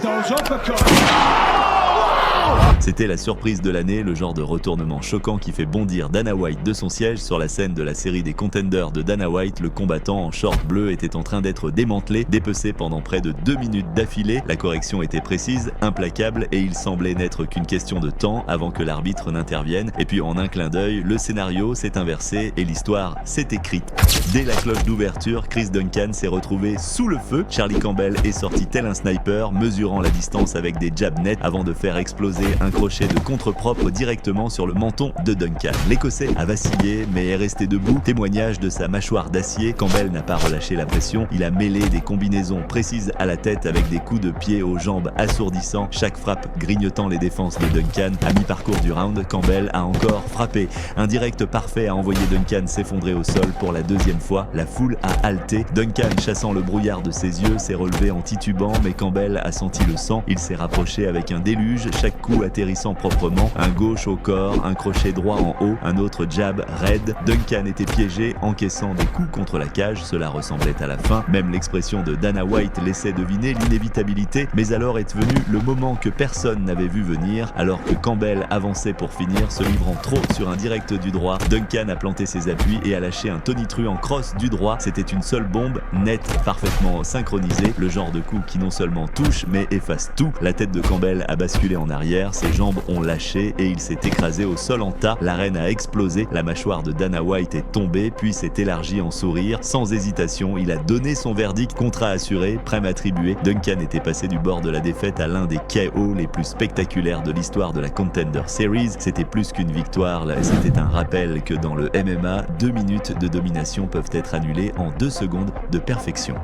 those uppercuts. C'était la surprise de l'année, le genre de retournement choquant qui fait bondir Dana White de son siège. Sur la scène de la série des Contenders de Dana White, le combattant en short bleu était en train d'être démantelé, dépecé pendant près de 2 minutes d'affilée. La correction était précise, implacable et il semblait n'être qu'une question de temps avant que l'arbitre n'intervienne. Et puis en un clin d'œil, le scénario s'est inversé et l'histoire s'est écrite. Dès la cloche d'ouverture, Chris Duncan s'est retrouvé sous le feu. Charlie Campbell est sorti tel un sniper, mesurant la distance avec des jabs nets avant de faire exploser un crochet de contre-propre directement sur le menton de Duncan. L'Écossais a vacillé mais est resté debout, témoignage de sa mâchoire d'acier. Campbell n'a pas relâché la pression, il a mêlé des combinaisons précises à la tête avec des coups de pied aux jambes assourdissants, chaque frappe grignotant les défenses de Duncan. À mi-parcours du round, Campbell a encore frappé. Un direct parfait a envoyé Duncan s'effondrer au sol pour la deuxième fois. La foule a halté. Duncan, chassant le brouillard de ses yeux, s'est relevé en titubant, mais Campbell a senti le sang. Il s'est rapproché avec un déluge, chaque coup atterrissant proprement, un gauche au corps, un crochet droit en haut, un autre jab raide. Duncan était piégé, encaissant des coups contre la cage, cela ressemblait à la fin. Même l'expression de Dana White laissait deviner l'inévitabilité, mais alors est venu le moment que personne n'avait vu venir. Alors que Campbell avançait pour finir, se livrant trop sur un direct du droit, Duncan a planté ses appuis et a lâché un tonitruant cross du droit. C'était une seule bombe, nette, parfaitement synchronisée, le genre de coup qui non seulement touche mais efface tout. La tête de Campbell a basculé en arrière, ses jambes ont lâché et il s'est écrasé au sol en tas. L'arène a explosé, la mâchoire de Dana White est tombée puis s'est élargie en sourire. Sans hésitation, il a donné son verdict, contrat assuré, prime attribué. Duncan était passé du bord de la défaite à l'un des KO les plus spectaculaires de l'histoire de la Contender Series. C'était plus qu'une victoire, c'était un rappel que dans le MMA, 2 minutes de domination peuvent être annulées en 2 secondes de perfection.